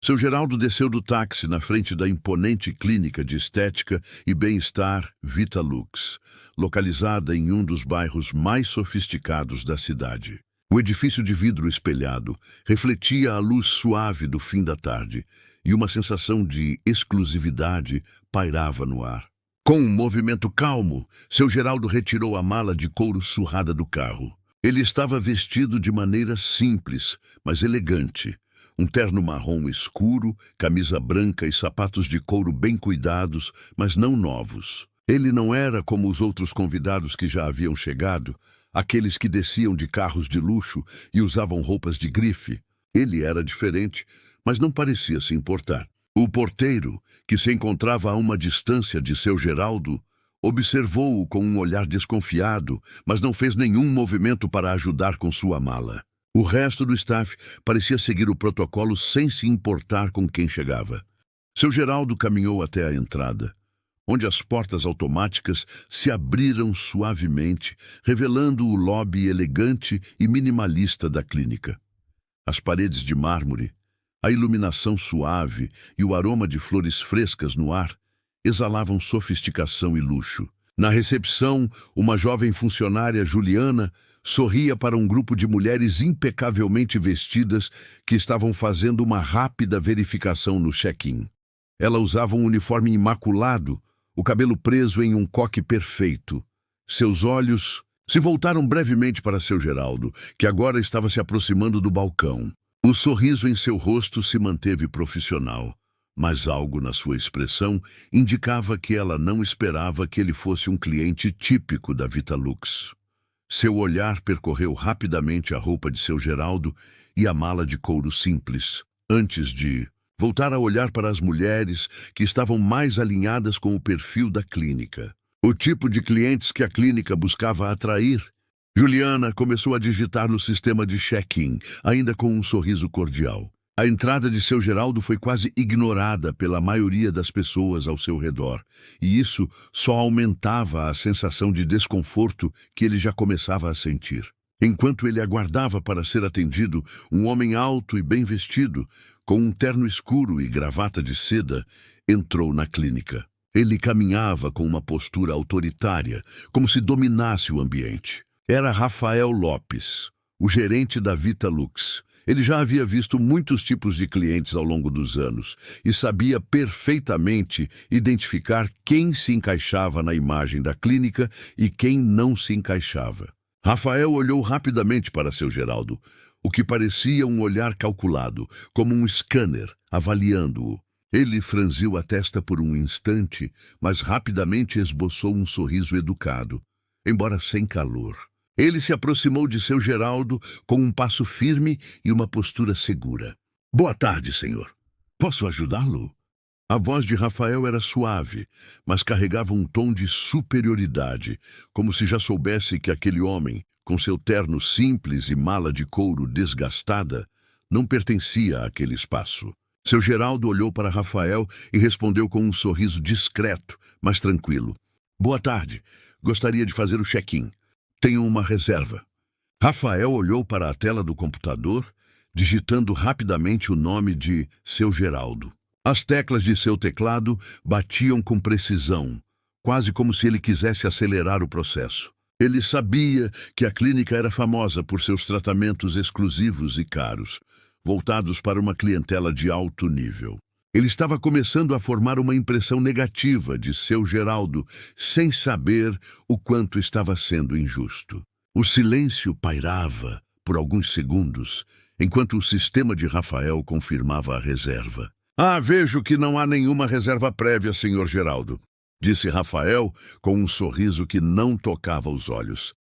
Seu Geraldo desceu do táxi na frente da imponente clínica de estética e bem-estar Vitalux, localizada em um dos bairros mais sofisticados da cidade. O edifício de vidro espelhado refletia a luz suave do fim da tarde e uma sensação de exclusividade pairava no ar. Com um movimento calmo, seu Geraldo retirou a mala de couro surrada do carro. Ele estava vestido de maneira simples, mas elegante. Um terno marrom escuro, camisa branca e sapatos de couro bem cuidados, mas não novos. Ele não era como os outros convidados que já haviam chegado, aqueles que desciam de carros de luxo e usavam roupas de grife. Ele era diferente, mas não parecia se importar. O porteiro, que se encontrava a uma distância de seu Geraldo, observou-o com um olhar desconfiado, mas não fez nenhum movimento para ajudar com sua mala. O resto do staff parecia seguir o protocolo sem se importar com quem chegava. Seu Geraldo caminhou até a entrada, onde as portas automáticas se abriram suavemente, revelando o lobby elegante e minimalista da clínica. As paredes de mármore, a iluminação suave e o aroma de flores frescas no ar exalavam sofisticação e luxo. Na recepção, uma jovem funcionária, Juliana, sorria para um grupo de mulheres impecavelmente vestidas que estavam fazendo uma rápida verificação no check-in. Ela usava um uniforme imaculado, o cabelo preso em um coque perfeito. Seus olhos se voltaram brevemente para seu Geraldo, que agora estava se aproximando do balcão. O sorriso em seu rosto se manteve profissional, mas algo na sua expressão indicava que ela não esperava que ele fosse um cliente típico da Vitalux. Seu olhar percorreu rapidamente a roupa de seu Geraldo e a mala de couro simples, antes de voltar a olhar para as mulheres que estavam mais alinhadas com o perfil da clínica. O tipo de clientes que a clínica buscava atrair. Juliana começou a digitar no sistema de check-in, ainda com um sorriso cordial. A entrada de seu Geraldo foi quase ignorada pela maioria das pessoas ao seu redor, e isso só aumentava a sensação de desconforto que ele já começava a sentir. Enquanto ele aguardava para ser atendido, um homem alto e bem vestido, com um terno escuro e gravata de seda, entrou na clínica. Ele caminhava com uma postura autoritária, como se dominasse o ambiente. Era Rafael Lopes, o gerente da Vitalux. Ele já havia visto muitos tipos de clientes ao longo dos anos e sabia perfeitamente identificar quem se encaixava na imagem da clínica e quem não se encaixava. Rafael olhou rapidamente para seu Geraldo, o que parecia um olhar calculado, como um scanner, avaliando-o. Ele franziu a testa por um instante, mas rapidamente esboçou um sorriso educado, embora sem calor. Ele se aproximou de seu Geraldo com um passo firme e uma postura segura. "Boa tarde, senhor. Posso ajudá-lo?" A voz de Rafael era suave, mas carregava um tom de superioridade, como se já soubesse que aquele homem, com seu terno simples e mala de couro desgastada, não pertencia àquele espaço. Seu Geraldo olhou para Rafael e respondeu com um sorriso discreto, mas tranquilo. "Boa tarde. Gostaria de fazer o check-in. Tenho uma reserva." Rafael olhou para a tela do computador, digitando rapidamente o nome de seu Geraldo. As teclas de seu teclado batiam com precisão, quase como se ele quisesse acelerar o processo. Ele sabia que a clínica era famosa por seus tratamentos exclusivos e caros, voltados para uma clientela de alto nível. Ele estava começando a formar uma impressão negativa de seu Geraldo, sem saber o quanto estava sendo injusto. O silêncio pairava por alguns segundos, enquanto o sistema de Rafael confirmava a reserva. Vejo que não há nenhuma reserva prévia, senhor Geraldo", disse Rafael com um sorriso que não tocava os olhos.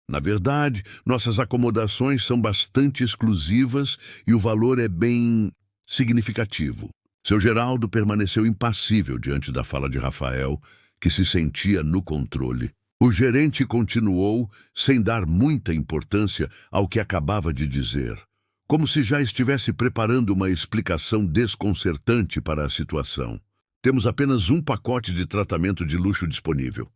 "Na verdade, nossas acomodações são bastante exclusivas e o valor é bem significativo." Seu Geraldo permaneceu impassível diante da fala de Rafael, que se sentia no controle. O gerente continuou, sem dar muita importância ao que acabava de dizer, como se já estivesse preparando uma explicação desconcertante para a situação. "Temos apenas um pacote de tratamento de luxo disponível,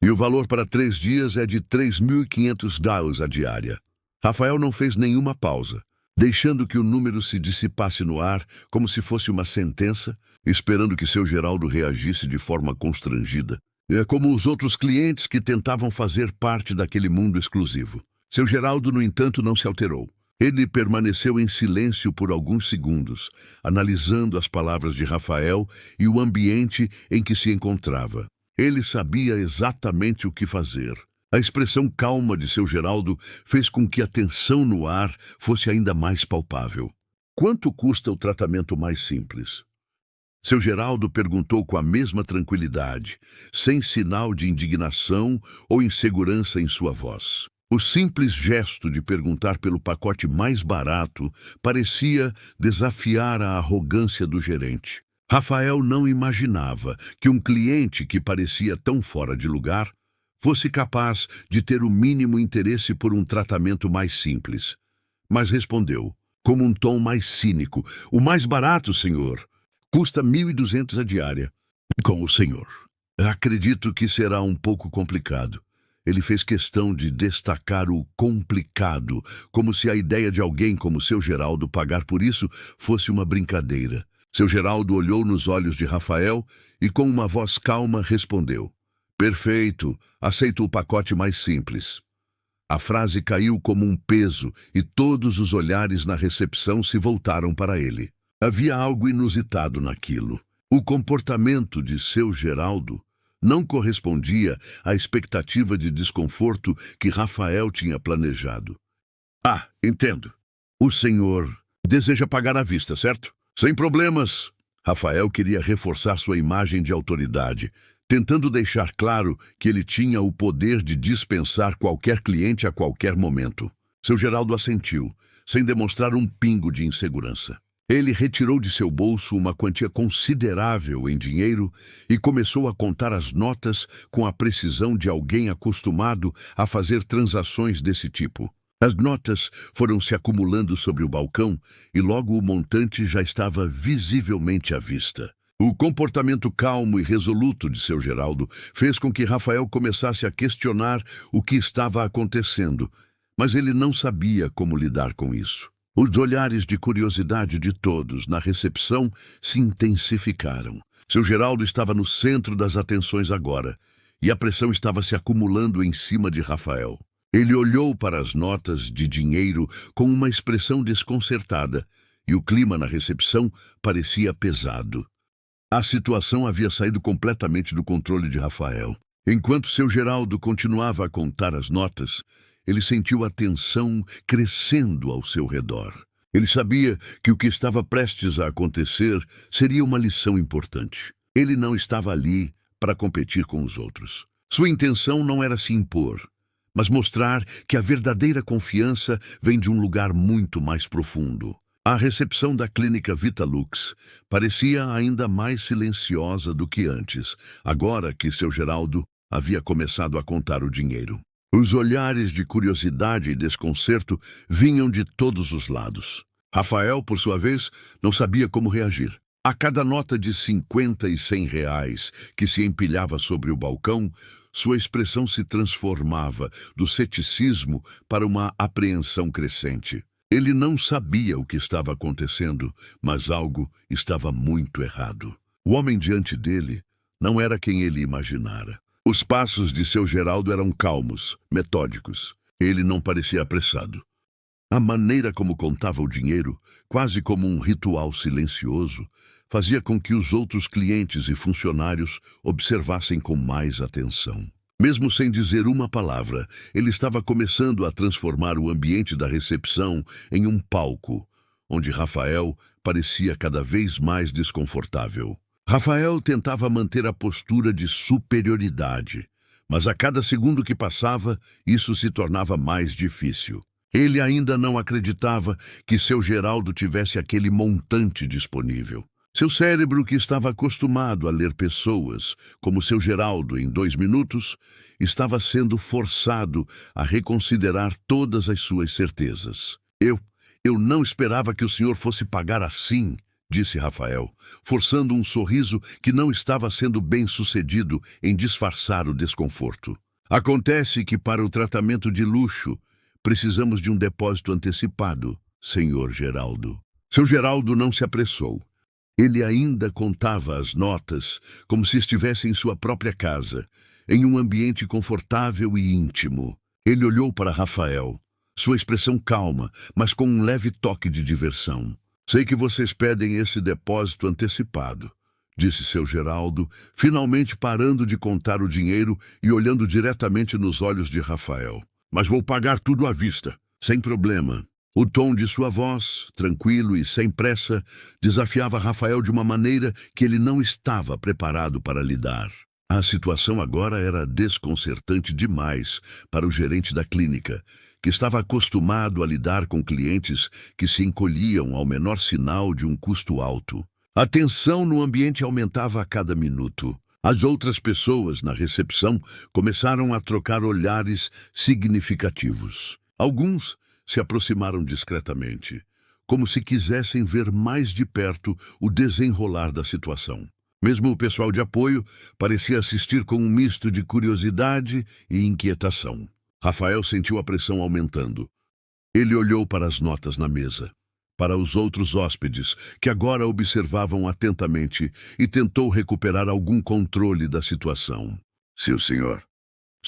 e o valor para 3 dias é de $3.500 a diária." Rafael não fez nenhuma pausa. deixando que o número se dissipasse no ar como se fosse uma sentença, esperando que seu Geraldo reagisse de forma constrangida. É como os outros clientes que tentavam fazer parte daquele mundo exclusivo. Seu Geraldo, no entanto, não se alterou. Ele permaneceu em silêncio por alguns segundos, analisando as palavras de Rafael e o ambiente em que se encontrava. Ele sabia exatamente o que fazer. A expressão calma de seu Geraldo fez com que a tensão no ar fosse ainda mais palpável. Quanto custa o tratamento mais simples? Seu Geraldo perguntou com a mesma tranquilidade, sem sinal de indignação ou insegurança em sua voz. O simples gesto de perguntar pelo pacote mais barato parecia desafiar a arrogância do gerente. Rafael não imaginava que um cliente que parecia tão fora de lugar fosse capaz de ter o mínimo interesse por um tratamento mais simples. Mas respondeu, com um tom mais cínico: "O mais barato, senhor. Custa 1.200 a diária." "Com o senhor. Acredito que será um pouco complicado." Ele fez questão de destacar o complicado, como se a ideia de alguém como seu Geraldo pagar por isso fosse uma brincadeira. Seu Geraldo olhou nos olhos de Rafael e com uma voz calma respondeu: "Perfeito, aceito o pacote mais simples." A frase caiu como um peso e todos os olhares na recepção se voltaram para ele. Havia algo inusitado naquilo. O comportamento de seu Geraldo não correspondia à expectativa de desconforto que Rafael tinha planejado. "Ah, entendo. O senhor deseja pagar à vista, certo?" "Sem problemas." Rafael queria reforçar sua imagem de autoridade, tentando deixar claro que ele tinha o poder de dispensar qualquer cliente a qualquer momento. Seu Geraldo assentiu, sem demonstrar um pingo de insegurança. Ele retirou de seu bolso uma quantia considerável em dinheiro e começou a contar as notas com a precisão de alguém acostumado a fazer transações desse tipo. As notas foram se acumulando sobre o balcão e logo o montante já estava visivelmente à vista. O comportamento calmo e resoluto de seu Geraldo fez com que Rafael começasse a questionar o que estava acontecendo, mas ele não sabia como lidar com isso. Os olhares de curiosidade de todos na recepção se intensificaram. Seu Geraldo estava no centro das atenções agora, e a pressão estava se acumulando em cima de Rafael. Ele olhou para as notas de dinheiro com uma expressão desconcertada, e o clima na recepção parecia pesado. A situação havia saído completamente do controle de Rafael. Enquanto seu Geraldo continuava a contar as notas, ele sentiu a tensão crescendo ao seu redor. Ele sabia que o que estava prestes a acontecer seria uma lição importante. Ele não estava ali para competir com os outros. Sua intenção não era se impor, mas mostrar que a verdadeira confiança vem de um lugar muito mais profundo. A recepção da clínica Vitalux parecia ainda mais silenciosa do que antes, agora que seu Geraldo havia começado a contar o dinheiro. Os olhares de curiosidade e desconcerto vinham de todos os lados. Rafael, por sua vez, não sabia como reagir. A cada nota de 50 e 100 reais que se empilhava sobre o balcão, sua expressão se transformava do ceticismo para uma apreensão crescente. Ele não sabia o que estava acontecendo, mas algo estava muito errado. O homem diante dele não era quem ele imaginara. Os passos de seu Geraldo eram calmos, metódicos. Ele não parecia apressado. A maneira como contava o dinheiro, quase como um ritual silencioso, fazia com que os outros clientes e funcionários observassem com mais atenção. Mesmo sem dizer uma palavra, ele estava começando a transformar o ambiente da recepção em um palco, onde Rafael parecia cada vez mais desconfortável. Rafael tentava manter a postura de superioridade, mas a cada segundo que passava, isso se tornava mais difícil. Ele ainda não acreditava que seu Geraldo tivesse aquele montante disponível. Seu cérebro, que estava acostumado a ler pessoas, como seu Geraldo em 2 minutos, estava sendo forçado a reconsiderar todas as suas certezas. Eu não esperava que o senhor fosse pagar assim, disse Rafael, forçando um sorriso que não estava sendo bem sucedido em disfarçar o desconforto. Acontece que para o tratamento de luxo, precisamos de um depósito antecipado, senhor Geraldo. Seu Geraldo não se apressou. Ele ainda contava as notas como se estivesse em sua própria casa, em um ambiente confortável e íntimo. Ele olhou para Rafael, sua expressão calma, mas com um leve toque de diversão. Sei que vocês pedem esse depósito antecipado, disse seu Geraldo, finalmente parando de contar o dinheiro e olhando diretamente nos olhos de Rafael. Mas vou pagar tudo à vista, sem problema. O tom de sua voz, tranquilo e sem pressa, desafiava Rafael de uma maneira que ele não estava preparado para lidar. A situação agora era desconcertante demais para o gerente da clínica, que estava acostumado a lidar com clientes que se encolhiam ao menor sinal de um custo alto. A tensão no ambiente aumentava a cada minuto. As outras pessoas na recepção começaram a trocar olhares significativos. Alguns se aproximaram discretamente, como se quisessem ver mais de perto o desenrolar da situação. Mesmo o pessoal de apoio parecia assistir com um misto de curiosidade e inquietação. Rafael sentiu a pressão aumentando. Ele olhou para as notas na mesa, para os outros hóspedes, que agora observavam atentamente, e tentou recuperar algum controle da situação. Se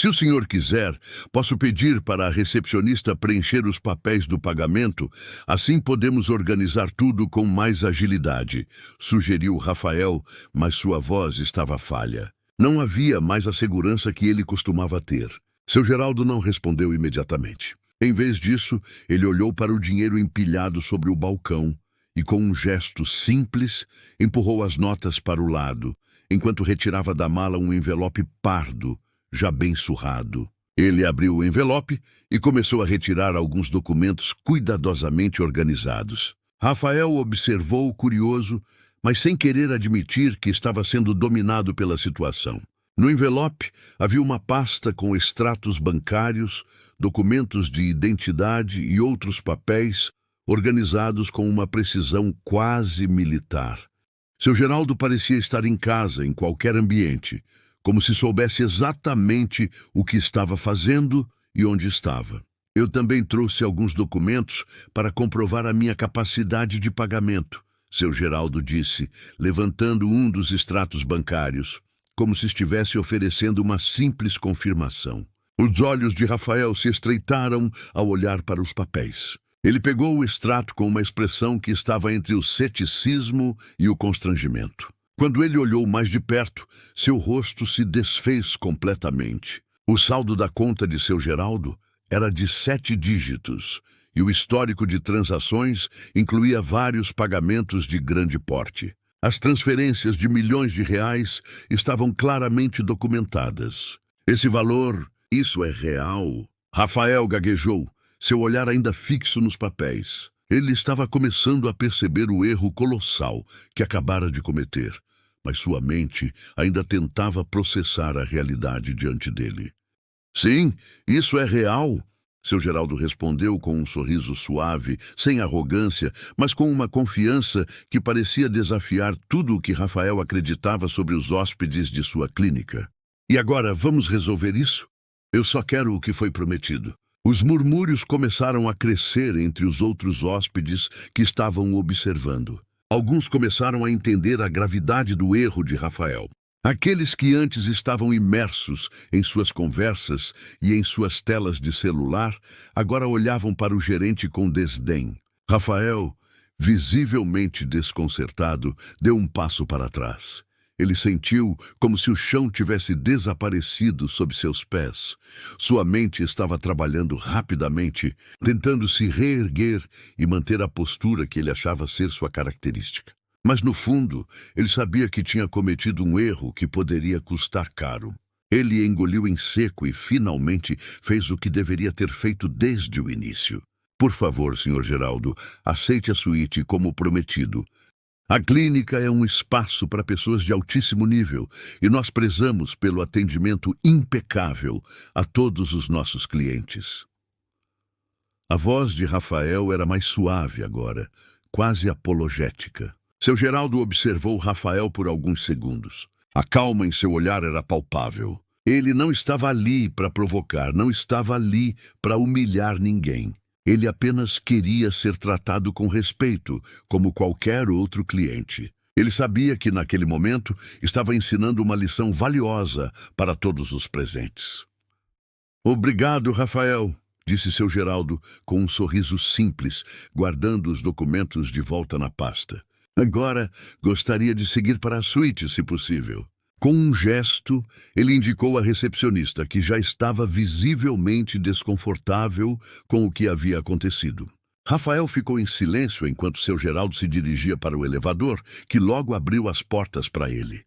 o senhor quiser, posso pedir para a recepcionista preencher os papéis do pagamento, assim podemos organizar tudo com mais agilidade, sugeriu Rafael, mas sua voz estava falha. Não havia mais a segurança que ele costumava ter. Seu Geraldo não respondeu imediatamente. Em vez disso, ele olhou para o dinheiro empilhado sobre o balcão e, com um gesto simples, empurrou as notas para o lado, enquanto retirava da mala um envelope pardo, já bem surrado. Ele abriu o envelope e começou a retirar alguns documentos cuidadosamente organizados. Rafael observou curioso, mas sem querer admitir que estava sendo dominado pela situação. No envelope havia uma pasta com extratos bancários, documentos de identidade e outros papéis organizados com uma precisão quase militar. Seu Geraldo parecia estar em casa, em qualquer ambiente, como se soubesse exatamente o que estava fazendo e onde estava. Eu também trouxe alguns documentos para comprovar a minha capacidade de pagamento, seu Geraldo disse, levantando um dos extratos bancários, como se estivesse oferecendo uma simples confirmação. Os olhos de Rafael se estreitaram ao olhar para os papéis. Ele pegou o extrato com uma expressão que estava entre o ceticismo e o constrangimento. Quando ele olhou mais de perto, seu rosto se desfez completamente. O saldo da conta de seu Geraldo era de 7 dígitos, e o histórico de transações incluía vários pagamentos de grande porte. As transferências de milhões de reais estavam claramente documentadas. Esse valor, isso é real? Rafael gaguejou, seu olhar ainda fixo nos papéis. Ele estava começando a perceber o erro colossal que acabara de cometer, mas sua mente ainda tentava processar a realidade diante dele. Sim, isso é real, seu Geraldo respondeu com um sorriso suave, sem arrogância, mas com uma confiança que parecia desafiar tudo o que Rafael acreditava sobre os hóspedes de sua clínica. E agora, vamos resolver isso? Eu só quero o que foi prometido. Os murmúrios começaram a crescer entre os outros hóspedes que estavam observando. Alguns começaram a entender a gravidade do erro de Rafael. Aqueles que antes estavam imersos em suas conversas e em suas telas de celular, agora olhavam para o gerente com desdém. Rafael, visivelmente desconcertado, deu um passo para trás. Ele sentiu como se o chão tivesse desaparecido sob seus pés. Sua mente estava trabalhando rapidamente, tentando se reerguer e manter a postura que ele achava ser sua característica. Mas, no fundo, ele sabia que tinha cometido um erro que poderia custar caro. Ele engoliu em seco e, finalmente, fez o que deveria ter feito desde o início. Por favor, Sr. Geraldo, aceite a suíte como prometido. A clínica é um espaço para pessoas de altíssimo nível e nós prezamos pelo atendimento impecável a todos os nossos clientes. A voz de Rafael era mais suave agora, quase apologética. Seu Geraldo observou Rafael por alguns segundos. A calma em seu olhar era palpável. Ele não estava ali para provocar, não estava ali para humilhar ninguém. Ele apenas queria ser tratado com respeito, como qualquer outro cliente. Ele sabia que, naquele momento, estava ensinando uma lição valiosa para todos os presentes. "Obrigado, Rafael", disse seu Geraldo, com um sorriso simples, guardando os documentos de volta na pasta. "Agora, gostaria de seguir para a suíte, se possível." Com um gesto, ele indicou à recepcionista que já estava visivelmente desconfortável com o que havia acontecido. Rafael ficou em silêncio enquanto seu Geraldo se dirigia para o elevador, que logo abriu as portas para ele.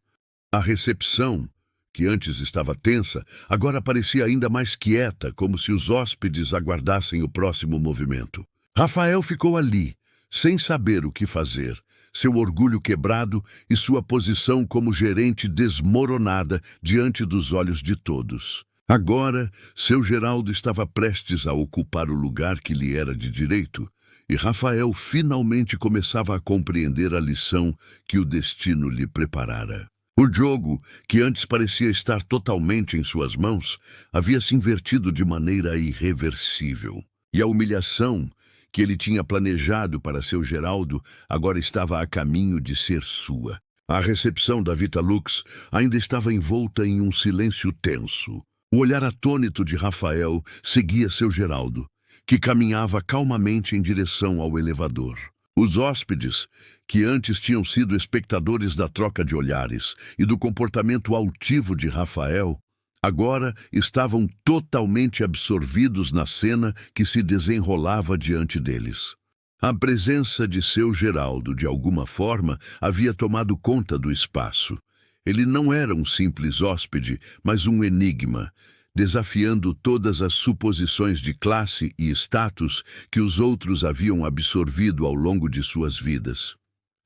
A recepção, que antes estava tensa, agora parecia ainda mais quieta, como se os hóspedes aguardassem o próximo movimento. Rafael ficou ali, sem saber o que fazer, seu orgulho quebrado e sua posição como gerente desmoronada diante dos olhos de todos. Agora, seu Geraldo estava prestes a ocupar o lugar que lhe era de direito, e Rafael finalmente começava a compreender a lição que o destino lhe preparara. O jogo, que antes parecia estar totalmente em suas mãos, havia se invertido de maneira irreversível. E a humilhação que ele tinha planejado para seu Geraldo agora estava a caminho de ser sua. A recepção da Vitalux ainda estava envolta em um silêncio tenso. O olhar atônito de Rafael seguia seu Geraldo, que caminhava calmamente em direção ao elevador. Os hóspedes, que antes tinham sido espectadores da troca de olhares e do comportamento altivo de Rafael, agora estavam totalmente absorvidos na cena que se desenrolava diante deles. A presença de seu Geraldo, de alguma forma, havia tomado conta do espaço. Ele não era um simples hóspede, mas um enigma, desafiando todas as suposições de classe e status que os outros haviam absorvido ao longo de suas vidas.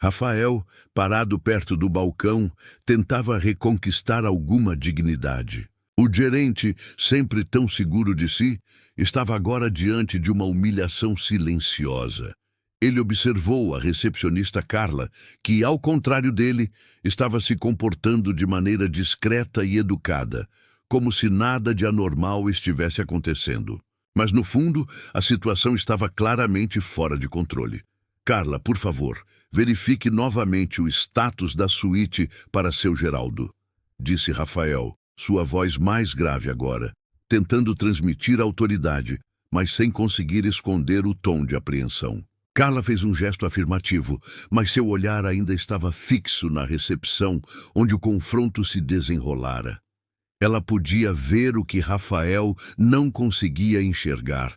Rafael, parado perto do balcão, tentava reconquistar alguma dignidade. O gerente, sempre tão seguro de si, estava agora diante de uma humilhação silenciosa. Ele observou a recepcionista Carla, que, ao contrário dele, estava se comportando de maneira discreta e educada, como se nada de anormal estivesse acontecendo. Mas, no fundo, a situação estava claramente fora de controle. "Carla, por favor, verifique novamente o status da suíte para seu Geraldo", disse Rafael, sua voz mais grave agora, tentando transmitir autoridade, mas sem conseguir esconder o tom de apreensão. Carla fez um gesto afirmativo, mas seu olhar ainda estava fixo na recepção, onde o confronto se desenrolara. Ela podia ver o que Rafael não conseguia enxergar,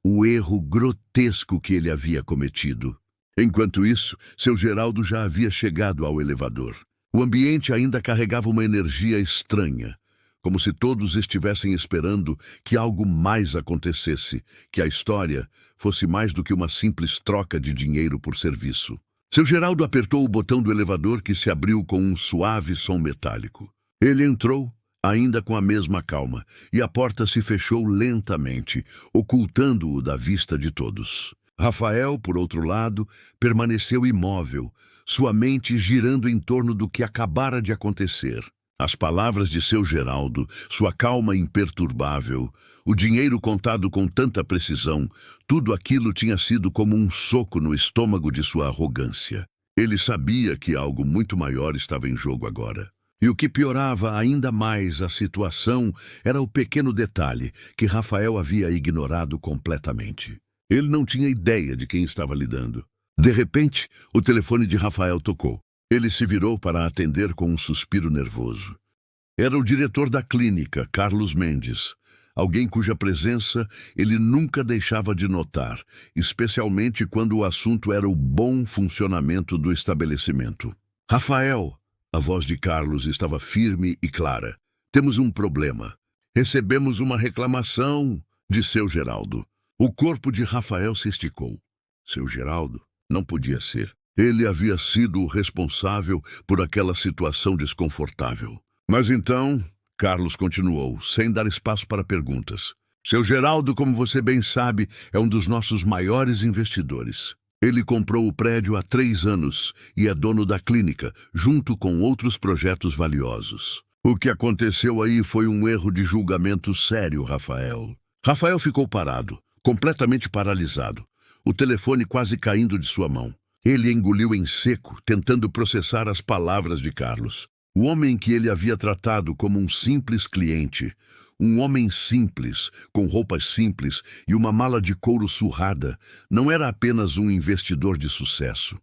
o erro grotesco que ele havia cometido. Enquanto isso, seu Geraldo já havia chegado ao elevador. O ambiente ainda carregava uma energia estranha, como se todos estivessem esperando que algo mais acontecesse, que a história fosse mais do que uma simples troca de dinheiro por serviço. Seu Geraldo apertou o botão do elevador, que se abriu com um suave som metálico. Ele entrou, ainda com a mesma calma, e a porta se fechou lentamente, ocultando-o da vista de todos. Rafael, por outro lado, permaneceu imóvel, sua mente girando em torno do que acabara de acontecer. As palavras de seu Geraldo, sua calma imperturbável, o dinheiro contado com tanta precisão, tudo aquilo tinha sido como um soco no estômago de sua arrogância. Ele sabia que algo muito maior estava em jogo agora. E o que piorava ainda mais a situação era o pequeno detalhe que Rafael havia ignorado completamente. Ele não tinha ideia de quem estava lidando. De repente, o telefone de Rafael tocou. Ele se virou para atender com um suspiro nervoso. Era o diretor da clínica, Carlos Mendes, alguém cuja presença ele nunca deixava de notar, especialmente quando o assunto era o bom funcionamento do estabelecimento. "Rafael", a voz de Carlos estava firme e clara. "Temos um problema. Recebemos uma reclamação de seu Geraldo." O corpo de Rafael se esticou. Seu Geraldo? Não podia ser. Ele havia sido o responsável por aquela situação desconfortável. "Mas então", Carlos continuou, sem dar espaço para perguntas, "seu Geraldo, como você bem sabe, é um dos nossos maiores investidores. Ele comprou o prédio há 3 anos e é dono da clínica, junto com outros projetos valiosos. O que aconteceu aí foi um erro de julgamento sério, Rafael." Rafael ficou parado, completamente paralisado, o telefone quase caindo de sua mão. Ele engoliu em seco, tentando processar as palavras de Carlos. O homem que ele havia tratado como um simples cliente, um homem simples, com roupas simples e uma mala de couro surrada, não era apenas um investidor de sucesso.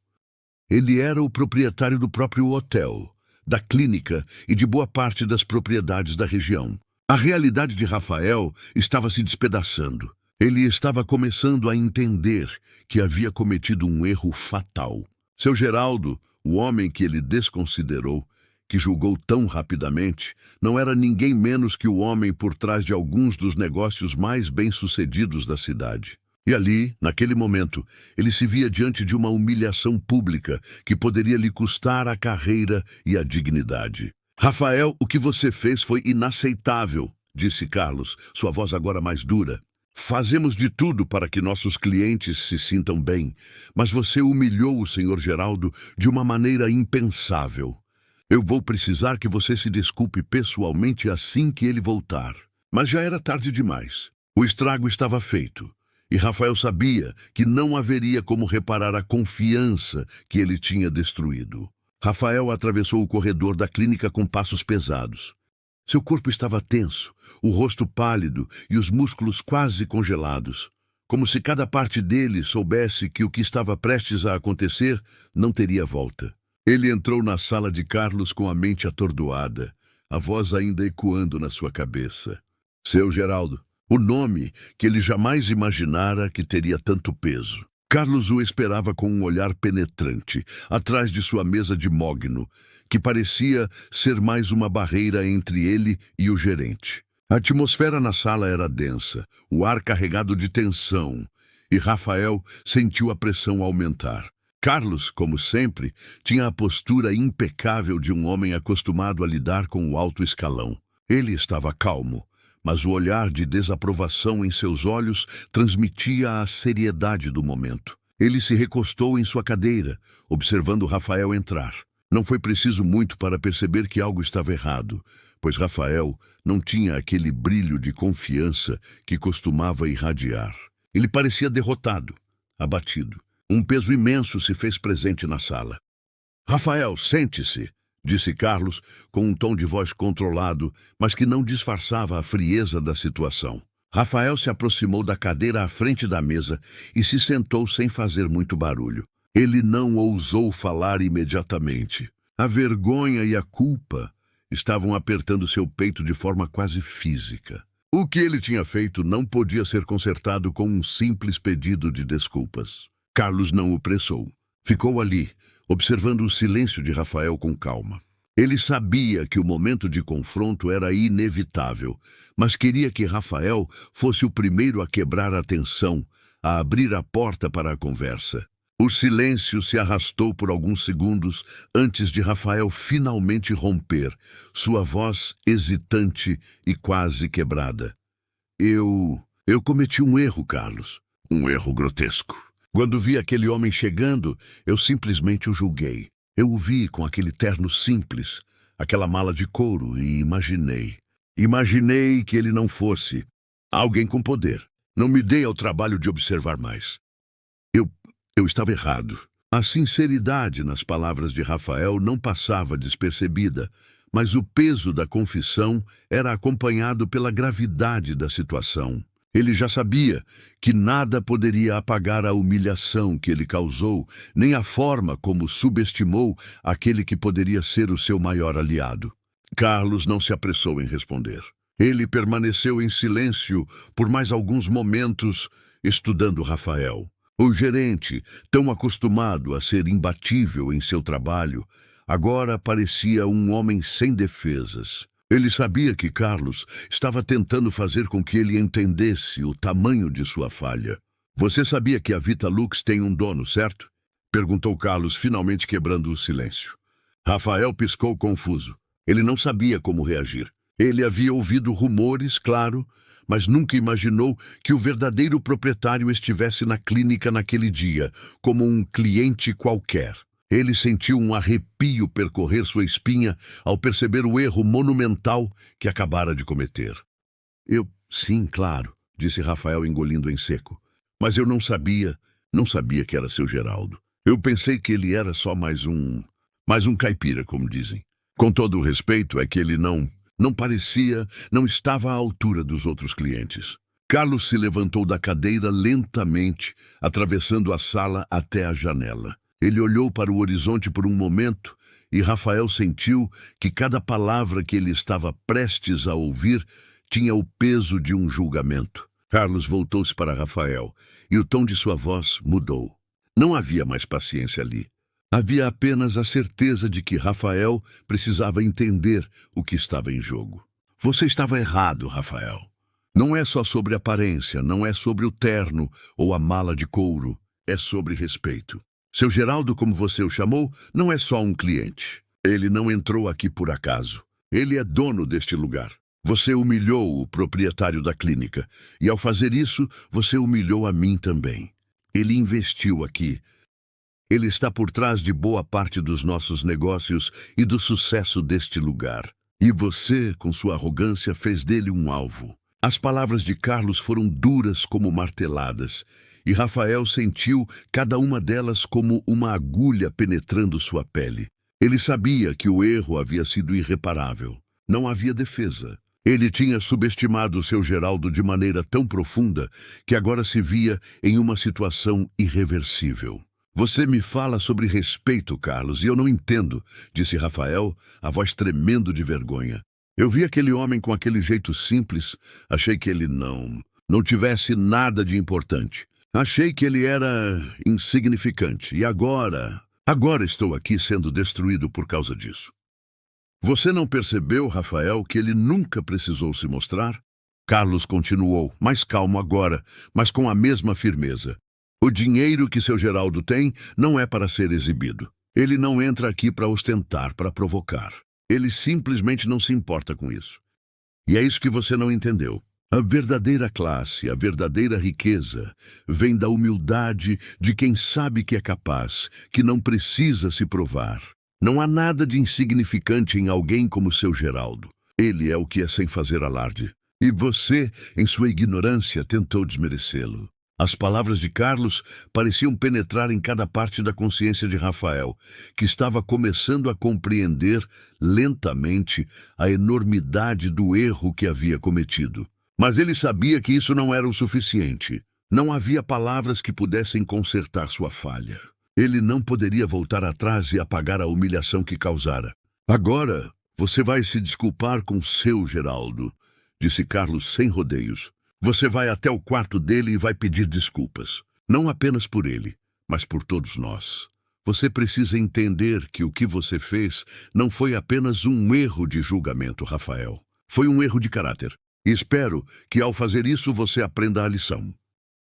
Ele era o proprietário do próprio hotel, da clínica e de boa parte das propriedades da região. A realidade de Rafael estava se despedaçando. Ele estava começando a entender que havia cometido um erro fatal. Seu Geraldo, o homem que ele desconsiderou, que julgou tão rapidamente, não era ninguém menos que o homem por trás de alguns dos negócios mais bem-sucedidos da cidade. E ali, naquele momento, ele se via diante de uma humilhação pública que poderia lhe custar a carreira e a dignidade. Rafael, o que você fez foi inaceitável, disse Carlos, sua voz agora mais dura. Fazemos de tudo para que nossos clientes se sintam bem, mas você humilhou o Sr. Geraldo de uma maneira impensável. Eu vou precisar que você se desculpe pessoalmente assim que ele voltar. Mas já era tarde demais. O estrago estava feito. E Rafael sabia que não haveria como reparar a confiança que ele tinha destruído. Rafael atravessou o corredor da clínica com passos pesados. Seu corpo estava tenso, o rosto pálido e os músculos quase congelados, como se cada parte dele soubesse que o que estava prestes a acontecer não teria volta. Ele entrou na sala de Carlos com a mente atordoada, a voz ainda ecoando na sua cabeça. Seu Geraldo, o nome que ele jamais imaginara que teria tanto peso. Carlos o esperava com um olhar penetrante, atrás de sua mesa de mogno, que parecia ser mais uma barreira entre ele e o gerente. A atmosfera na sala era densa, o ar carregado de tensão, e Rafael sentiu a pressão aumentar. Carlos, como sempre, tinha a postura impecável de um homem acostumado a lidar com o alto escalão. Ele estava calmo, mas o olhar de desaprovação em seus olhos transmitia a seriedade do momento. Ele se recostou em sua cadeira, observando Rafael entrar. Não foi preciso muito para perceber que algo estava errado, pois Rafael não tinha aquele brilho de confiança que costumava irradiar. Ele parecia derrotado, abatido. Um peso imenso se fez presente na sala. Rafael, sente-se, disse Carlos, com um tom de voz controlado, mas que não disfarçava a frieza da situação. Rafael se aproximou da cadeira à frente da mesa e se sentou sem fazer muito barulho. Ele não ousou falar imediatamente. A vergonha e a culpa estavam apertando seu peito de forma quase física. O que ele tinha feito não podia ser consertado com um simples pedido de desculpas. Carlos não o pressou. Ficou ali, observando o silêncio de Rafael com calma. Ele sabia que o momento de confronto era inevitável, mas queria que Rafael fosse o primeiro a quebrar a tensão, a abrir a porta para a conversa. O silêncio se arrastou por alguns segundos antes de Rafael finalmente romper, sua voz hesitante e quase quebrada. Eu cometi um erro, Carlos. Um erro grotesco. Quando vi aquele homem chegando, eu simplesmente o julguei. Eu o vi com aquele terno simples, aquela mala de couro e Imaginei que ele não fosse alguém com poder. Não me dei ao trabalho de observar mais. Eu estava errado. A sinceridade nas palavras de Rafael não passava despercebida, mas o peso da confissão era acompanhado pela gravidade da situação. Ele já sabia que nada poderia apagar a humilhação que ele causou, nem a forma como subestimou aquele que poderia ser o seu maior aliado. Carlos não se apressou em responder. Ele permaneceu em silêncio por mais alguns momentos, estudando Rafael. O gerente, tão acostumado a ser imbatível em seu trabalho, agora parecia um homem sem defesas. Ele sabia que Carlos estava tentando fazer com que ele entendesse o tamanho de sua falha. Você sabia que a Vitalux tem um dono, certo? Perguntou Carlos, finalmente quebrando o silêncio. Rafael piscou confuso. Ele não sabia como reagir. Ele havia ouvido rumores, claro, mas nunca imaginou que o verdadeiro proprietário estivesse na clínica naquele dia, como um cliente qualquer. Ele sentiu um arrepio percorrer sua espinha ao perceber o erro monumental que acabara de cometer. Sim, claro, disse Rafael engolindo em seco. Mas eu não sabia que era seu Geraldo. Eu pensei que ele era só mais um caipira, como dizem. Com todo o respeito, é que ele não estava à altura dos outros clientes. Carlos se levantou da cadeira lentamente, atravessando a sala até a janela. Ele olhou para o horizonte por um momento e Rafael sentiu que cada palavra que ele estava prestes a ouvir tinha o peso de um julgamento. Carlos voltou-se para Rafael e o tom de sua voz mudou. Não havia mais paciência ali. Havia apenas a certeza de que Rafael precisava entender o que estava em jogo. Você estava errado, Rafael. Não é só sobre aparência, não é sobre o terno ou a mala de couro, é sobre respeito. Seu Geraldo, como você o chamou, não é só um cliente. Ele não entrou aqui por acaso. Ele é dono deste lugar. Você humilhou o proprietário da clínica, e ao fazer isso, você humilhou a mim também. Ele investiu aqui. Ele está por trás de boa parte dos nossos negócios e do sucesso deste lugar. E você, com sua arrogância, fez dele um alvo. As palavras de Carlos foram duras como marteladas, e Rafael sentiu cada uma delas como uma agulha penetrando sua pele. Ele sabia que o erro havia sido irreparável. Não havia defesa. Ele tinha subestimado seu Geraldo de maneira tão profunda que agora se via em uma situação irreversível. Você me fala sobre respeito, Carlos, e eu não entendo, disse Rafael, a voz tremendo de vergonha. Eu vi aquele homem com aquele jeito simples, achei que ele não tivesse nada de importante. Achei que ele era insignificante, e agora estou aqui sendo destruído por causa disso. Você não percebeu, Rafael, que ele nunca precisou se mostrar? Carlos continuou, mais calmo agora, mas com a mesma firmeza. O dinheiro que seu Geraldo tem não é para ser exibido. Ele não entra aqui para ostentar, para provocar. Ele simplesmente não se importa com isso. E é isso que você não entendeu. A verdadeira classe, a verdadeira riqueza, vem da humildade de quem sabe que é capaz, que não precisa se provar. Não há nada de insignificante em alguém como seu Geraldo. Ele é o que é sem fazer alarde. E você, em sua ignorância, tentou desmerecê-lo. As palavras de Carlos pareciam penetrar em cada parte da consciência de Rafael, que estava começando a compreender lentamente a enormidade do erro que havia cometido. Mas ele sabia que isso não era o suficiente. Não havia palavras que pudessem consertar sua falha. Ele não poderia voltar atrás e apagar a humilhação que causara. Agora, você vai se desculpar com seu Geraldo, disse Carlos sem rodeios. Você vai até o quarto dele e vai pedir desculpas. Não apenas por ele, mas por todos nós. Você precisa entender que o que você fez não foi apenas um erro de julgamento, Rafael. Foi um erro de caráter. E espero que ao fazer isso você aprenda a lição.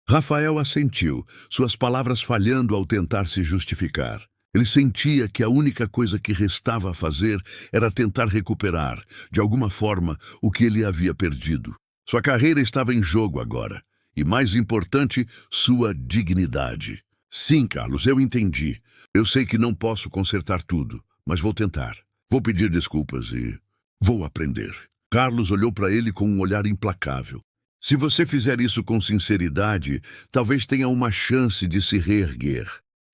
Rafael assentiu, suas palavras falhando ao tentar se justificar. Ele sentia que a única coisa que restava a fazer era tentar recuperar, de alguma forma, o que ele havia perdido. Sua carreira estava em jogo agora. E, mais importante, sua dignidade. Sim, Carlos, eu entendi. Eu sei que não posso consertar tudo, mas vou tentar. Vou pedir desculpas e vou aprender. Carlos olhou para ele com um olhar implacável. Se você fizer isso com sinceridade, talvez tenha uma chance de se reerguer.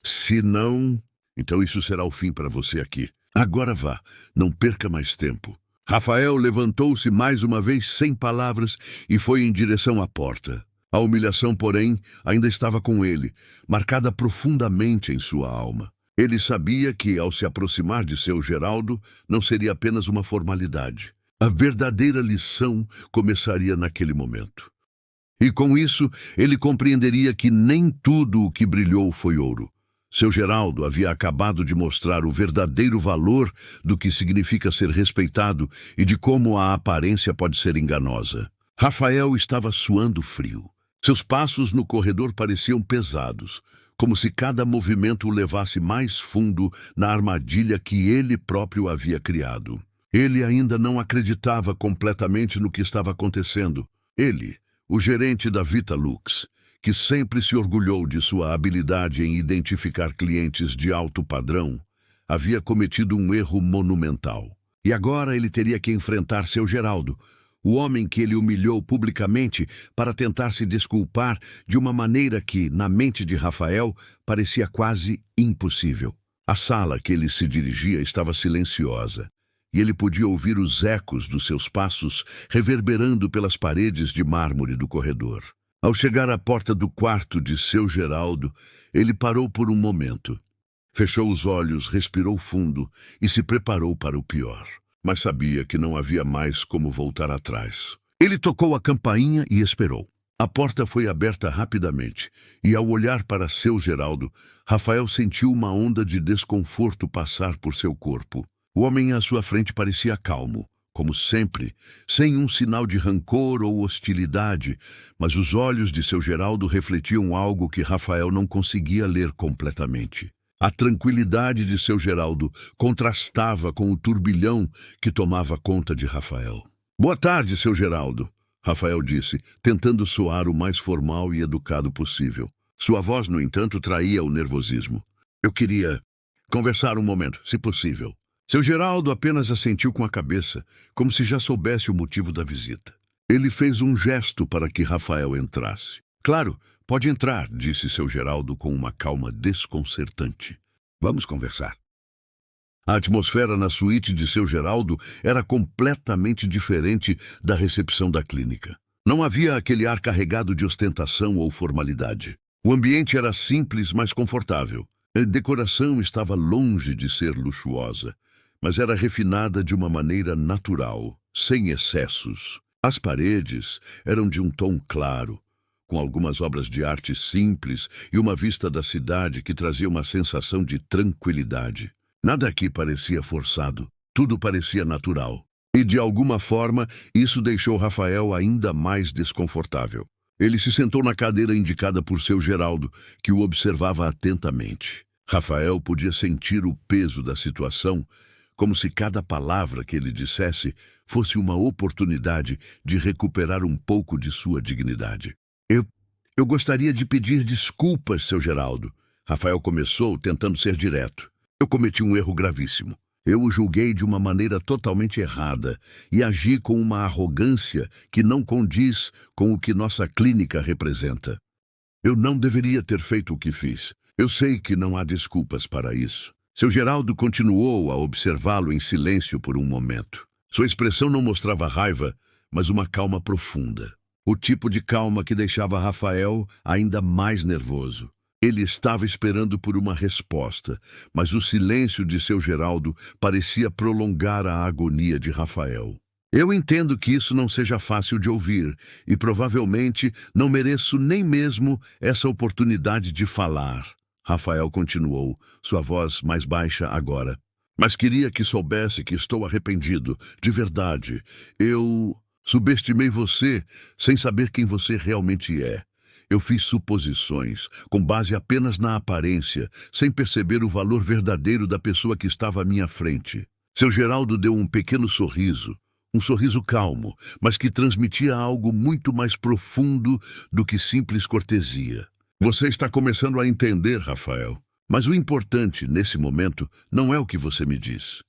Se não, então isso será o fim para você aqui. Agora vá, não perca mais tempo. Rafael levantou-se mais uma vez sem palavras e foi em direção à porta. A humilhação, porém, ainda estava com ele, marcada profundamente em sua alma. Ele sabia que, ao se aproximar de seu Geraldo, não seria apenas uma formalidade. A verdadeira lição começaria naquele momento. E com isso, ele compreenderia que nem tudo o que brilhou foi ouro. Seu Geraldo havia acabado de mostrar o verdadeiro valor do que significa ser respeitado e de como a aparência pode ser enganosa. Rafael estava suando frio. Seus passos no corredor pareciam pesados, como se cada movimento o levasse mais fundo na armadilha que ele próprio havia criado. Ele ainda não acreditava completamente no que estava acontecendo. Ele, o gerente da Vitalux, que sempre se orgulhou de sua habilidade em identificar clientes de alto padrão, havia cometido um erro monumental. E agora ele teria que enfrentar seu Geraldo, O homem que ele humilhou publicamente para tentar se desculpar de uma maneira que, na mente de Rafael, parecia quase impossível. A sala que ele se dirigia estava silenciosa, e ele podia ouvir os ecos dos seus passos reverberando pelas paredes de mármore do corredor. Ao chegar à porta do quarto de seu Geraldo, ele parou por um momento. Fechou os olhos, respirou fundo e se preparou para o pior. Mas sabia que não havia mais como voltar atrás. Ele tocou a campainha e esperou. A porta foi aberta rapidamente, e ao olhar para seu Geraldo, Rafael sentiu uma onda de desconforto passar por seu corpo. O homem à sua frente parecia calmo, como sempre, sem um sinal de rancor ou hostilidade, mas os olhos de seu Geraldo refletiam algo que Rafael não conseguia ler completamente. A tranquilidade de seu Geraldo contrastava com o turbilhão que tomava conta de Rafael. "Boa tarde, seu Geraldo", Rafael disse, tentando soar o mais formal e educado possível. Sua voz, no entanto, traía o nervosismo. "Eu queria conversar um momento, se possível." Seu Geraldo apenas assentiu com a cabeça, como se já soubesse o motivo da visita. Ele fez um gesto para que Rafael entrasse. "Claro, pode entrar", disse seu Geraldo com uma calma desconcertante. "Vamos conversar." A atmosfera na suíte de seu Geraldo era completamente diferente da recepção da clínica. Não havia aquele ar carregado de ostentação ou formalidade. O ambiente era simples, mas confortável. A decoração estava longe de ser luxuosa, mas era refinada de uma maneira natural, sem excessos. As paredes eram de um tom claro, com algumas obras de arte simples e uma vista da cidade que trazia uma sensação de tranquilidade. Nada aqui parecia forçado, tudo parecia natural. E, de alguma forma, isso deixou Rafael ainda mais desconfortável. Ele se sentou na cadeira indicada por seu Geraldo, que o observava atentamente. Rafael podia sentir o peso da situação, como se cada palavra que ele dissesse fosse uma oportunidade de recuperar um pouco de sua dignidade. Eu gostaria de pedir desculpas, seu Geraldo." Rafael começou, tentando ser direto. "Eu cometi um erro gravíssimo. Eu o julguei de uma maneira totalmente errada e agi com uma arrogância que não condiz com o que nossa clínica representa. Eu não deveria ter feito o que fiz. Eu sei que não há desculpas para isso." Seu Geraldo continuou a observá-lo em silêncio por um momento. Sua expressão não mostrava raiva, mas uma calma profunda. O tipo de calma que deixava Rafael ainda mais nervoso. Ele estava esperando por uma resposta, mas o silêncio de seu Geraldo parecia prolongar a agonia de Rafael. "Eu entendo que isso não seja fácil de ouvir, e provavelmente não mereço nem mesmo essa oportunidade de falar." Rafael continuou, sua voz mais baixa agora. "Mas queria que soubesse que estou arrependido, de verdade. Eu subestimei você sem saber quem você realmente é. Eu fiz suposições, com base apenas na aparência, sem perceber o valor verdadeiro da pessoa que estava à minha frente." Seu Geraldo deu um pequeno sorriso, um sorriso calmo, mas que transmitia algo muito mais profundo do que simples cortesia. "Você está começando a entender, Rafael. Mas o importante, nesse momento, não é o que você me diz.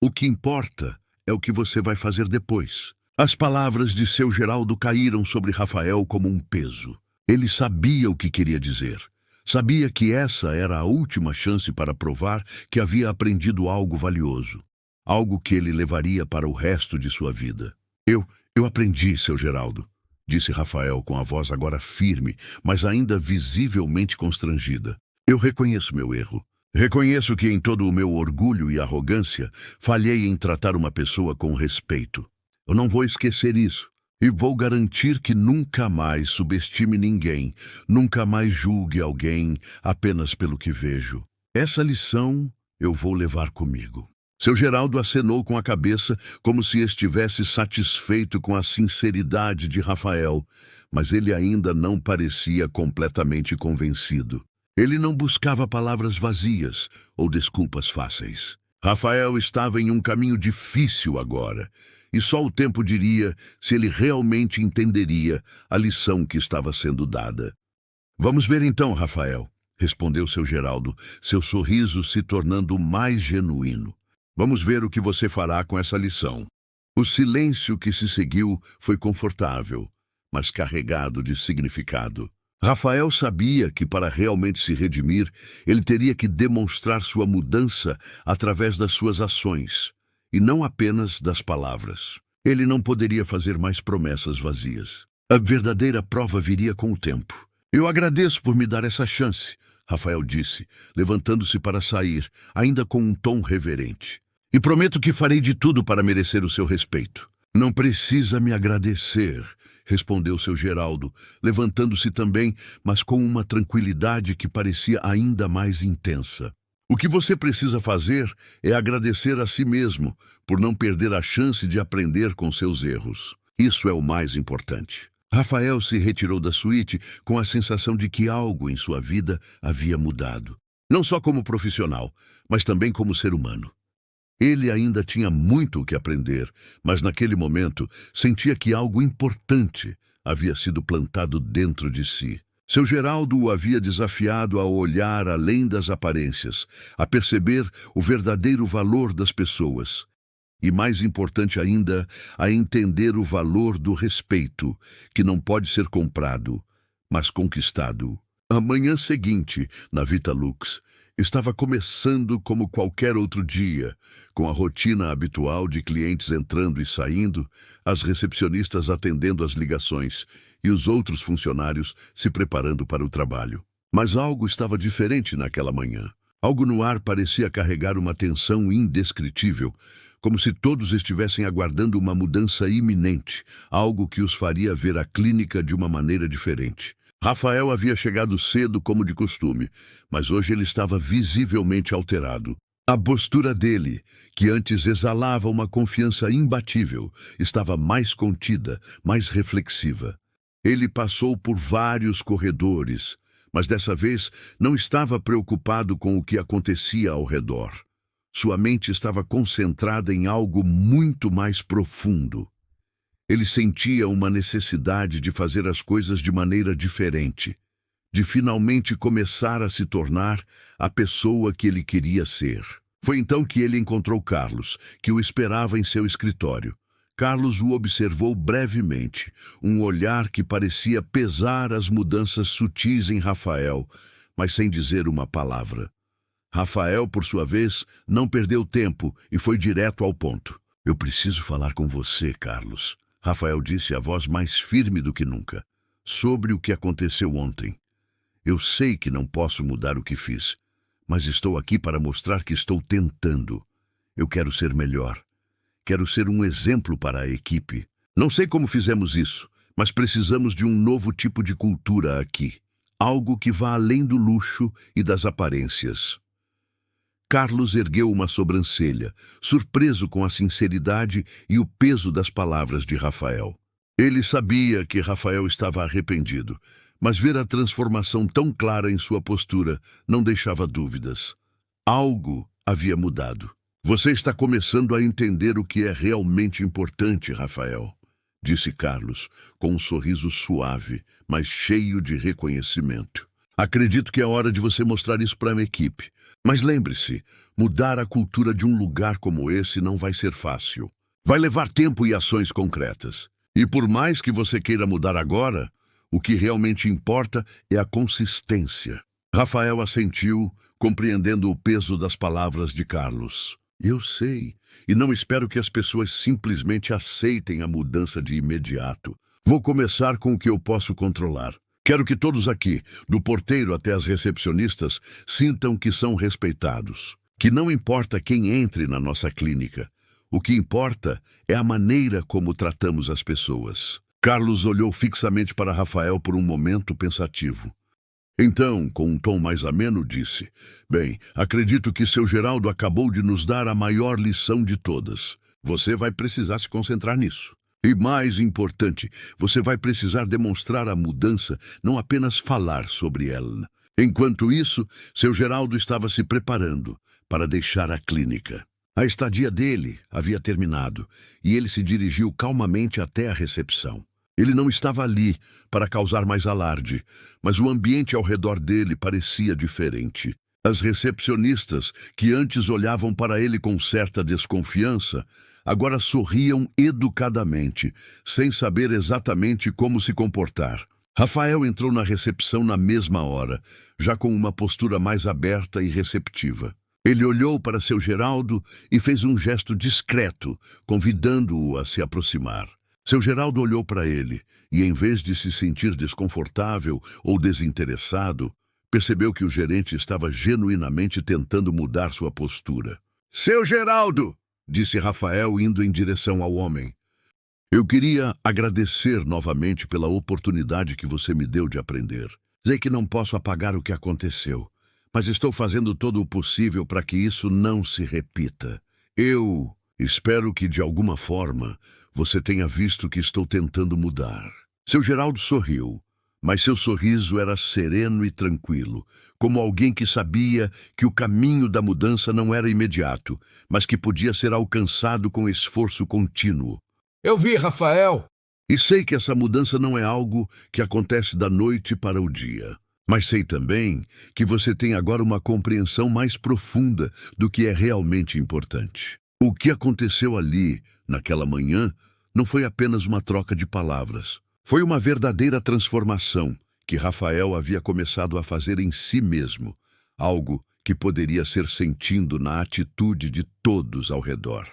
O que importa é o que você vai fazer depois." As palavras de seu Geraldo caíram sobre Rafael como um peso. Ele sabia o que queria dizer. Sabia que essa era a última chance para provar que havia aprendido algo valioso. Algo que ele levaria para o resto de sua vida. Eu aprendi, seu Geraldo", disse Rafael com a voz agora firme, mas ainda visivelmente constrangida. "Eu reconheço meu erro. Reconheço que em todo o meu orgulho e arrogância falhei em tratar uma pessoa com respeito. Eu não vou esquecer isso. E vou garantir que nunca mais subestime ninguém, nunca mais julgue alguém apenas pelo que vejo. Essa lição eu vou levar comigo." Seu Geraldo acenou com a cabeça como se estivesse satisfeito com a sinceridade de Rafael, mas ele ainda não parecia completamente convencido. Ele não buscava palavras vazias ou desculpas fáceis. Rafael estava em um caminho difícil agora, e só o tempo diria se ele realmente entenderia a lição que estava sendo dada. "Vamos ver então, Rafael", respondeu seu Geraldo, seu sorriso se tornando mais genuíno. "Vamos ver o que você fará com essa lição." O silêncio que se seguiu foi confortável, mas carregado de significado. Rafael sabia que, para realmente se redimir, ele teria que demonstrar sua mudança através das suas ações, e não apenas das palavras. Ele não poderia fazer mais promessas vazias. A verdadeira prova viria com o tempo. Eu agradeço por me dar essa chance, Rafael disse, levantando-se para sair, ainda com um tom reverente. E prometo que farei de tudo para merecer o seu respeito. Não precisa me agradecer, respondeu seu Geraldo, levantando-se também, mas com uma tranquilidade que parecia ainda mais intensa. O que você precisa fazer é agradecer a si mesmo por não perder a chance de aprender com seus erros. Isso é o mais importante. Rafael se retirou da suíte com a sensação de que algo em sua vida havia mudado. Não só como profissional, mas também como ser humano. Ele ainda tinha muito o que aprender, mas naquele momento sentia que algo importante havia sido plantado dentro de si. Seu Geraldo o havia desafiado a olhar além das aparências, a perceber o verdadeiro valor das pessoas. E mais importante ainda, a entender o valor do respeito, que não pode ser comprado, mas conquistado. A manhã seguinte, na Vitalux, estava começando como qualquer outro dia, com a rotina habitual de clientes entrando e saindo, as recepcionistas atendendo as ligações e os outros funcionários se preparando para o trabalho. Mas algo estava diferente naquela manhã. Algo no ar parecia carregar uma tensão indescritível, como se todos estivessem aguardando uma mudança iminente, algo que os faria ver a clínica de uma maneira diferente. Rafael havia chegado cedo como de costume, mas hoje ele estava visivelmente alterado. A postura dele, que antes exalava uma confiança imbatível, estava mais contida, mais reflexiva. Ele passou por vários corredores, mas dessa vez não estava preocupado com o que acontecia ao redor. Sua mente estava concentrada em algo muito mais profundo. Ele sentia uma necessidade de fazer as coisas de maneira diferente, de finalmente começar a se tornar a pessoa que ele queria ser. Foi então que ele encontrou Carlos, que o esperava em seu escritório. Carlos o observou brevemente, um olhar que parecia pesar as mudanças sutis em Rafael, mas sem dizer uma palavra. Rafael, por sua vez, não perdeu tempo e foi direto ao ponto. Eu preciso falar com você, Carlos. Rafael disse, a voz mais firme do que nunca, sobre o que aconteceu ontem. Eu sei que não posso mudar o que fiz, mas estou aqui para mostrar que estou tentando. Eu quero ser melhor. Quero ser um exemplo para a equipe. Não sei como fizemos isso, mas precisamos de um novo tipo de cultura aqui. Algo que vá além do luxo e das aparências. Carlos ergueu uma sobrancelha, surpreso com a sinceridade e o peso das palavras de Rafael. Ele sabia que Rafael estava arrependido, mas ver a transformação tão clara em sua postura não deixava dúvidas. Algo havia mudado. Você está começando a entender o que é realmente importante, Rafael, disse Carlos, com um sorriso suave, mas cheio de reconhecimento. Acredito que é hora de você mostrar isso para a equipe. Mas lembre-se, mudar a cultura de um lugar como esse não vai ser fácil. Vai levar tempo e ações concretas. E por mais que você queira mudar agora, o que realmente importa é a consistência. Rafael assentiu, compreendendo o peso das palavras de Carlos. Eu sei, e não espero que as pessoas simplesmente aceitem a mudança de imediato. Vou começar com o que eu posso controlar. Quero que todos aqui, do porteiro até as recepcionistas, sintam que são respeitados. Que não importa quem entre na nossa clínica. O que importa é a maneira como tratamos as pessoas. Carlos olhou fixamente para Rafael por um momento pensativo. Então, com um tom mais ameno, disse, bem, acredito que seu Geraldo acabou de nos dar a maior lição de todas. Você vai precisar se concentrar nisso. E mais importante, você vai precisar demonstrar a mudança, não apenas falar sobre ela. Enquanto isso, seu Geraldo estava se preparando para deixar a clínica. A estadia dele havia terminado e ele se dirigiu calmamente até a recepção. Ele não estava ali para causar mais alarde, mas o ambiente ao redor dele parecia diferente. As recepcionistas, que antes olhavam para ele com certa desconfiança, agora sorriam educadamente, sem saber exatamente como se comportar. Rafael entrou na recepção na mesma hora, já com uma postura mais aberta e receptiva. Ele olhou para seu Geraldo e fez um gesto discreto, convidando-o a se aproximar. Seu Geraldo olhou para ele e, em vez de se sentir desconfortável ou desinteressado, percebeu que o gerente estava genuinamente tentando mudar sua postura. "Seu Geraldo!" disse Rafael, indo em direção ao homem. "Eu queria agradecer novamente pela oportunidade que você me deu de aprender. Sei que não posso apagar o que aconteceu, mas estou fazendo todo o possível para que isso não se repita. Eu espero que, de alguma forma, você tenha visto que estou tentando mudar." Seu Geraldo sorriu, mas seu sorriso era sereno e tranquilo, como alguém que sabia que o caminho da mudança não era imediato, mas que podia ser alcançado com esforço contínuo. "Eu vi, Rafael." E sei que essa mudança não é algo que acontece da noite para o dia. Mas sei também que você tem agora uma compreensão mais profunda do que é realmente importante. O que aconteceu ali, naquela manhã, não foi apenas uma troca de palavras. Foi uma verdadeira transformação que Rafael havia começado a fazer em si mesmo, algo que poderia ser sentido na atitude de todos ao redor.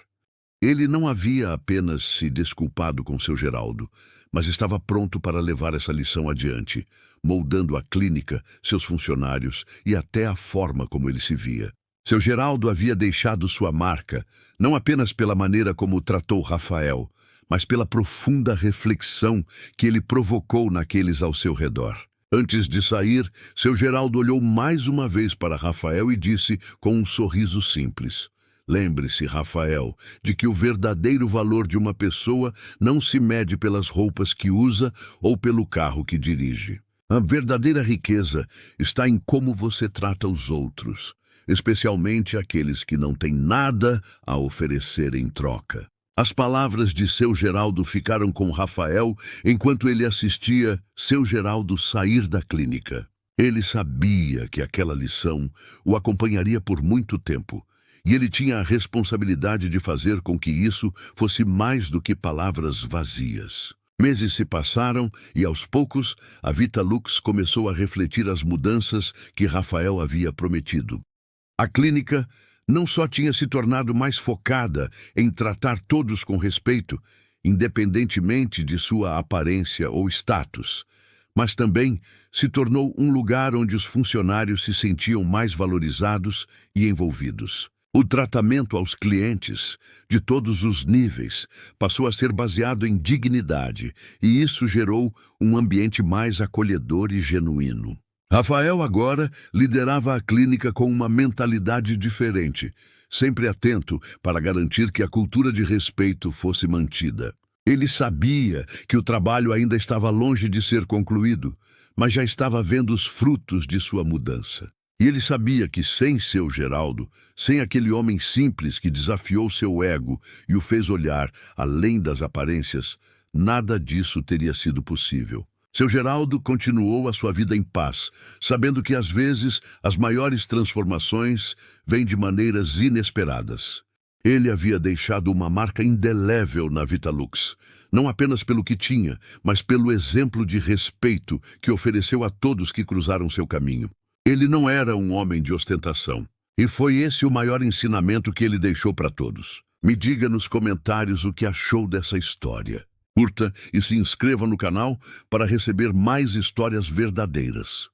Ele não havia apenas se desculpado com seu Geraldo, mas estava pronto para levar essa lição adiante, moldando a clínica, seus funcionários e até a forma como ele se via. Seu Geraldo havia deixado sua marca, não apenas pela maneira como tratou Rafael, mas pela profunda reflexão que ele provocou naqueles ao seu redor. Antes de sair, seu Geraldo olhou mais uma vez para Rafael e disse com um sorriso simples: "Lembre-se, Rafael, de que o verdadeiro valor de uma pessoa não se mede pelas roupas que usa ou pelo carro que dirige. A verdadeira riqueza está em como você trata os outros, especialmente aqueles que não têm nada a oferecer em troca." As palavras de seu Geraldo ficaram com Rafael enquanto ele assistia seu Geraldo sair da clínica. Ele sabia que aquela lição o acompanharia por muito tempo, e ele tinha a responsabilidade de fazer com que isso fosse mais do que palavras vazias. Meses se passaram e, aos poucos, a Vitalux começou a refletir as mudanças que Rafael havia prometido. A clínica não só tinha se tornado mais focada em tratar todos com respeito, independentemente de sua aparência ou status, mas também se tornou um lugar onde os funcionários se sentiam mais valorizados e envolvidos. O tratamento aos clientes, de todos os níveis, passou a ser baseado em dignidade, e isso gerou um ambiente mais acolhedor e genuíno. Rafael agora liderava a clínica com uma mentalidade diferente, sempre atento para garantir que a cultura de respeito fosse mantida. Ele sabia que o trabalho ainda estava longe de ser concluído, mas já estava vendo os frutos de sua mudança. E ele sabia que sem seu Geraldo, sem aquele homem simples que desafiou seu ego e o fez olhar além das aparências, nada disso teria sido possível. Seu Geraldo continuou a sua vida em paz, sabendo que às vezes as maiores transformações vêm de maneiras inesperadas. Ele havia deixado uma marca indelével na Vitalux, não apenas pelo que tinha, mas pelo exemplo de respeito que ofereceu a todos que cruzaram seu caminho. Ele não era um homem de ostentação, e foi esse o maior ensinamento que ele deixou para todos. Me diga nos comentários o que achou dessa história. Curta e se inscreva no canal para receber mais histórias verdadeiras.